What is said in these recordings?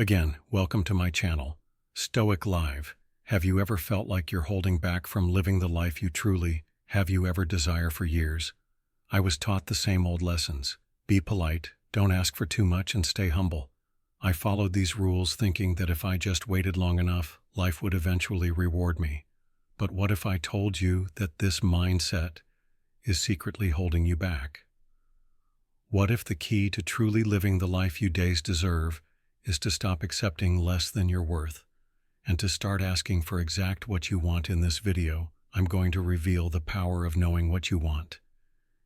Again, welcome to my channel, Stoic Live. Have you ever felt like you're holding back from living the life you truly have you ever desire for years? I was taught the same old lessons. Be polite, don't ask for too much, and stay humble. I followed these rules thinking that if I just waited long enough, life would eventually reward me. But what if I told you that this mindset is secretly holding you back? What if the key to truly living the life you deserve is to stop accepting less than your worth and to start asking for exact what you want? In this video, I'm going to reveal the power of knowing what you want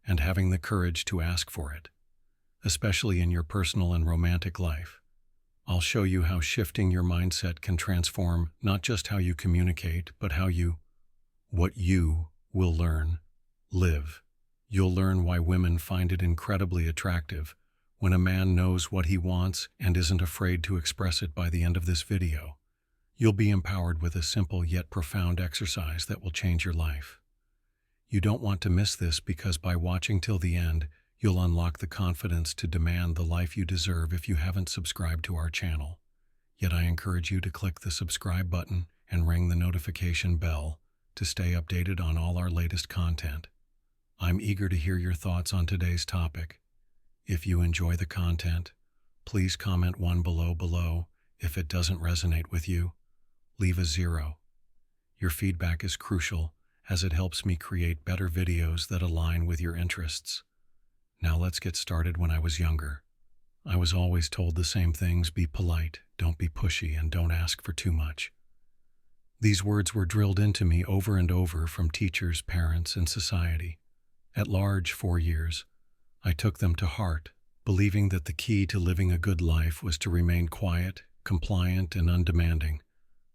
and having the courage to ask for it, especially in your personal and romantic life. I'll show you how shifting your mindset can transform not just how you communicate, but what you will live. You'll learn why women find it incredibly attractive when a man knows what he wants and isn't afraid to express it. By the end of this video, you'll be empowered with a simple yet profound exercise that will change your life. You don't want to miss this, because by watching till the end, you'll unlock the confidence to demand the life you deserve. If you haven't subscribed to our channel yet, I encourage you to click the subscribe button and ring the notification bell to stay updated on all our latest content. I'm eager to hear your thoughts on today's topic. If you enjoy the content, please comment 1 below. If it doesn't resonate with you, leave a 0. Your feedback is crucial, as it helps me create better videos that align with your interests. Now let's get started. When I was younger, I was always told the same things: be polite, don't be pushy, and don't ask for too much. These words were drilled into me over and over from teachers, parents, and society at large for years. I took them to heart, believing that the key to living a good life was to remain quiet, compliant, and undemanding.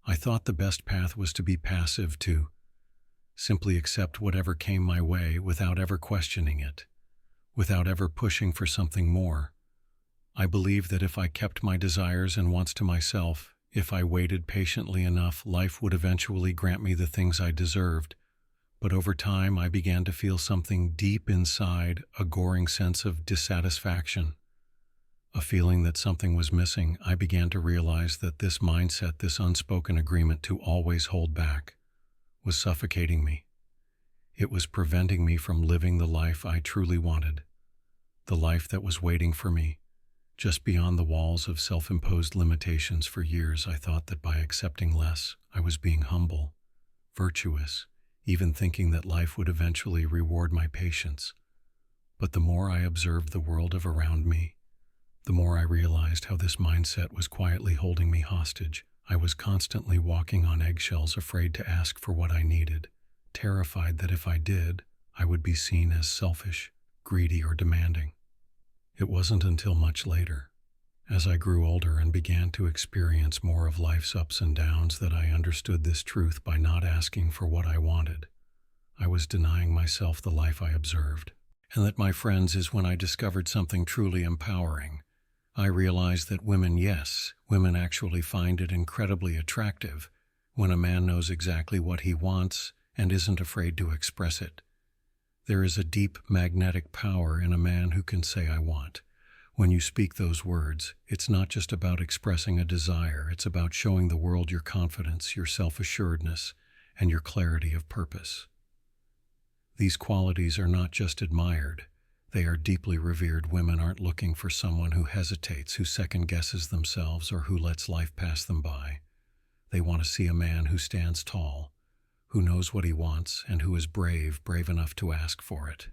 I thought the best path was to be passive, to simply accept whatever came my way without ever questioning it, without ever pushing for something more. I believed that if I kept my desires and wants to myself, if I waited patiently enough, life would eventually grant me the things I deserved. But over time, I began to feel something deep inside, a goring sense of dissatisfaction, a feeling that something was missing. I began to realize that this mindset, this unspoken agreement to always hold back, was suffocating me. It was preventing me from living the life I truly wanted, the life that was waiting for me just beyond the walls of self-imposed limitations. For years, I thought that by accepting less, I was being humble, virtuous, even thinking that life would eventually reward my patience. But the more I observed the world around me, the more I realized how this mindset was quietly holding me hostage. I was constantly walking on eggshells, afraid to ask for what I needed, terrified that if I did, I would be seen as selfish, greedy, or demanding. It wasn't until much later, as I grew older and began to experience more of life's ups and downs, that I understood this truth. By not asking for what I wanted, I was denying myself the life I observed. And that, my friends, is when I discovered something truly empowering. I realized that women actually find it incredibly attractive when a man knows exactly what he wants and isn't afraid to express it. There is a deep magnetic power in a man who can say, "I want." When you speak those words, it's not just about expressing a desire, it's about showing the world your confidence, your self-assuredness, and your clarity of purpose. These qualities are not just admired, they are deeply revered. Women aren't looking for someone who hesitates, who second-guesses themselves, or who lets life pass them by. They want to see a man who stands tall, who knows what he wants, and who is brave enough to ask for it.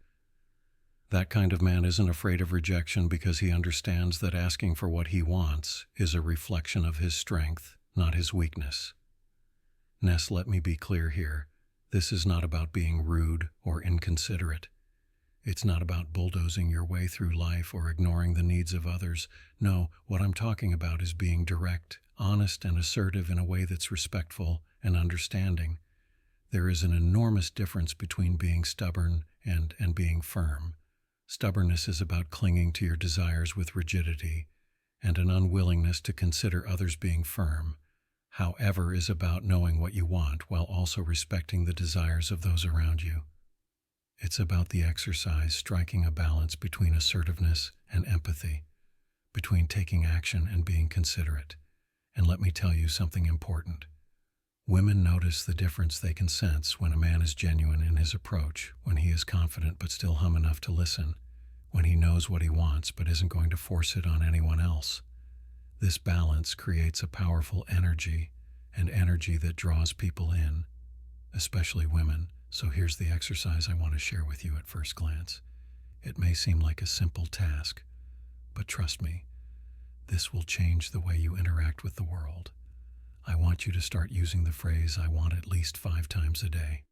That kind of man isn't afraid of rejection, because he understands that asking for what he wants is a reflection of his strength, not his weakness. Let me be clear here. This is not about being rude or inconsiderate. It's not about bulldozing your way through life or ignoring the needs of others. No, what I'm talking about is being direct, honest, and assertive in a way that's respectful and understanding. There is an enormous difference between being stubborn and being firm. Stubbornness is about clinging to your desires with rigidity, and an unwillingness to consider others. Being firm, however, is about knowing what you want while also respecting the desires of those around you. It's about the exercise, striking a balance between assertiveness and empathy, between taking action and being considerate. And let me tell you something important. Women notice the difference they can sense when a man is genuine in his approach, when he is confident but still hum enough to listen, when he knows what he wants but isn't going to force it on anyone else. This balance creates a powerful energy, and energy that draws people in, especially women. So here's the exercise I want to share with you at first glance. It may seem like a simple task, but trust me, this will change the way you interact with the world. I want you to start using the phrase, "I want," at least 5 times a day.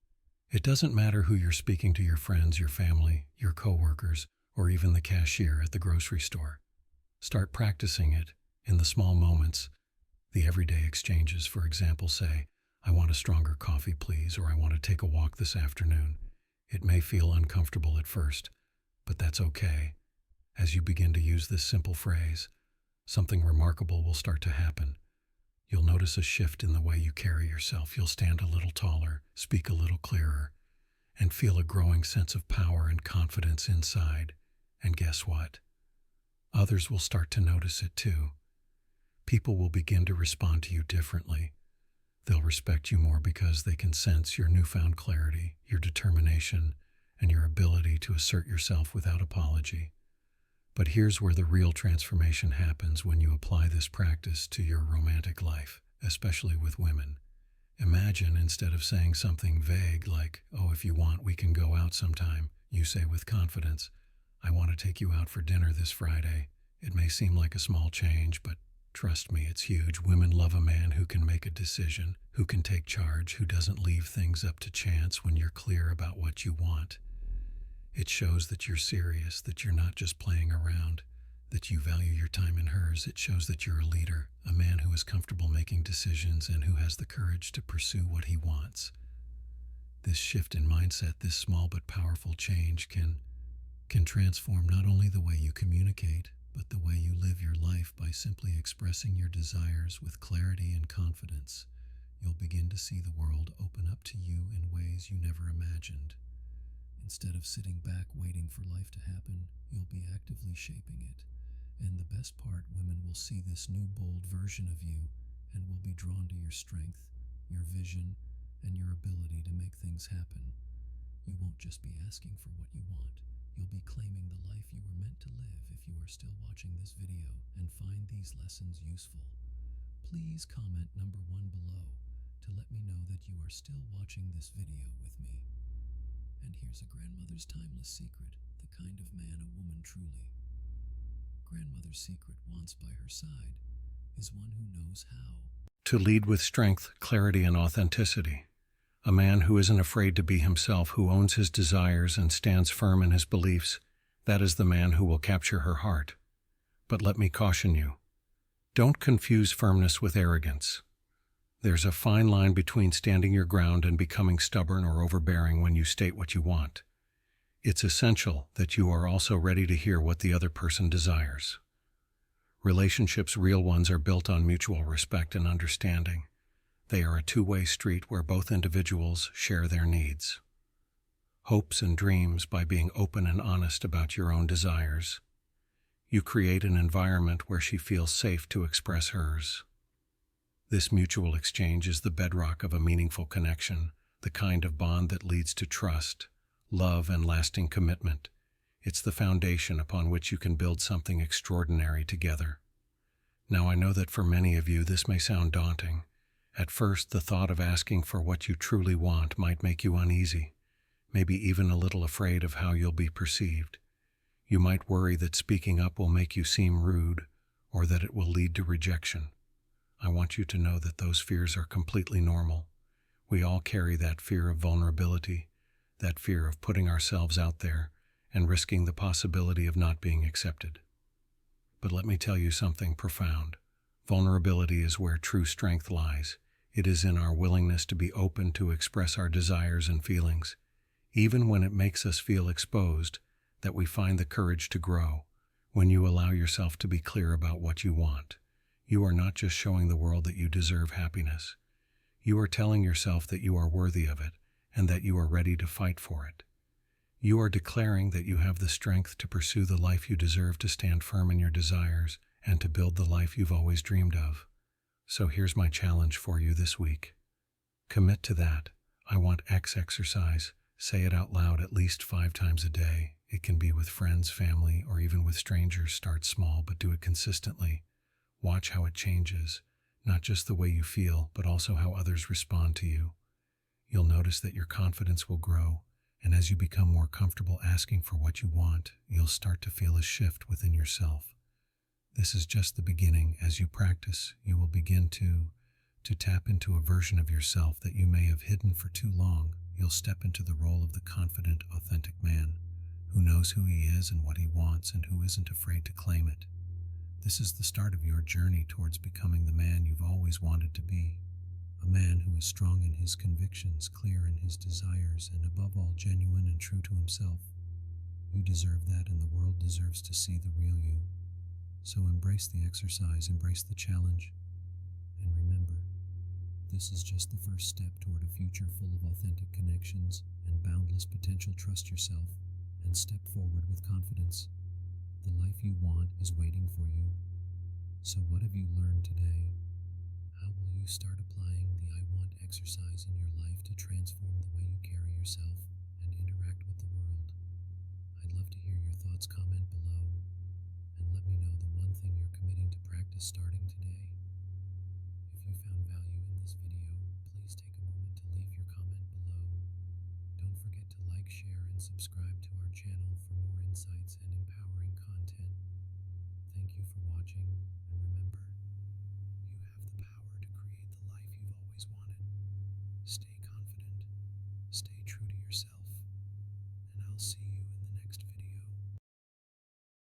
It doesn't matter who you're speaking to, your friends, your family, your coworkers, or even the cashier at the grocery store. Start practicing it in the small moments, the everyday exchanges. For example, say, "I want a stronger coffee, please," or "I want to take a walk this afternoon." It may feel uncomfortable at first, but that's okay. As you begin to use this simple phrase, something remarkable will start to happen. You'll notice a shift in the way you carry yourself. You'll stand a little taller, speak a little clearer, and feel a growing sense of power and confidence inside. And guess what? Others will start to notice it too. People will begin to respond to you differently. They'll respect you more because they can sense your newfound clarity, your determination, and your ability to assert yourself without apology. But here's where the real transformation happens when you apply this practice to your romantic life, especially with women. Imagine, instead of saying something vague like, "Oh, if you want, we can go out sometime," you say with confidence, "I want to take you out for dinner this Friday." It may seem like a small change, but trust me, it's huge. Women love a man who can make a decision, who can take charge, who doesn't leave things up to chance when you're clear about what you want. It shows that you're serious, that you're not just playing around, that you value your time and hers. It shows that you're a leader, a man who is comfortable making decisions and who has the courage to pursue what he wants. This shift in mindset, this small but powerful change can transform not only the way you communicate, but the way you live your life. By simply expressing your desires with clarity and confidence, you'll begin to see the world open up to you in ways you never imagined. Instead of sitting back waiting for life to happen, you'll be actively shaping it. And the best part, women will see this new bold version of you and will be drawn to your strength, your vision, and your ability to make things happen. You won't just be asking for what you want. You'll be claiming the life you were meant to live. If you are still watching this video and find these lessons useful, please comment number 1 below to let me know that you are still watching this video with me. And here's a grandmother's timeless secret, the kind of man a woman truly. Grandmother's secret, once by her side, is one who knows how to lead with strength, clarity, and authenticity. A man who isn't afraid to be himself, who owns his desires and stands firm in his beliefs, that is the man who will capture her heart. But let me caution you, don't confuse firmness with arrogance. There's a fine line between standing your ground and becoming stubborn or overbearing when you state what you want. It's essential that you are also ready to hear what the other person desires. Relationships, real ones, are built on mutual respect and understanding. They are a two-way street where both individuals share their needs, hopes, and dreams. By being open and honest about your own desires, you create an environment where she feels safe to express hers. This mutual exchange is the bedrock of a meaningful connection, the kind of bond that leads to trust, love, and lasting commitment. It's the foundation upon which you can build something extraordinary together. Now, I know that for many of you this may sound daunting. At first, the thought of asking for what you truly want might make you uneasy, maybe even a little afraid of how you'll be perceived. You might worry that speaking up will make you seem rude, or that it will lead to rejection. I want you to know that those fears are completely normal. We all carry that fear of vulnerability, that fear of putting ourselves out there and risking the possibility of not being accepted. But let me tell you something profound. Vulnerability is where true strength lies. It is in our willingness to be open, to express our desires and feelings, even when it makes us feel exposed, that we find the courage to grow. When you allow yourself to be clear about what you want, you are not just showing the world that you deserve happiness. You are telling yourself that you are worthy of it and that you are ready to fight for it. You are declaring that you have the strength to pursue the life you deserve, to stand firm in your desires, and to build the life you've always dreamed of. So here's my challenge for you this week. Commit to that. I want X exercise. Say it out loud at least 5 times a day. It can be with friends, family, or even with strangers. Start small, but do it consistently. Watch how it changes, not just the way you feel, but also how others respond to you. You'll notice that your confidence will grow, and as you become more comfortable asking for what you want, you'll start to feel a shift within yourself. This is just the beginning. As you practice, you will begin to tap into a version of yourself that you may have hidden for too long. You'll step into the role of the confident, authentic man who knows who he is and what he wants and who isn't afraid to claim it. This is the start of your journey towards becoming the man you've always wanted to be. A man who is strong in his convictions, clear in his desires, and above all genuine and true to himself. You deserve that, and the world deserves to see the real you. So embrace the exercise, embrace the challenge, and remember, this is just the first step toward a future full of authentic connections and boundless potential. Trust yourself and step forward with confidence. The life you want is waiting for you. So what have you learned today? How will you start applying the I want exercise in your life to transform the way you carry yourself and interact with the world? I'd love to hear your thoughts. Comment below and let me know the one thing you're committing to practice starting today. If you found value in this video, please take a moment to leave your comment below. Don't forget to like, share, and subscribe to our channel for more insights and empowering content. Thank you for watching, and remember,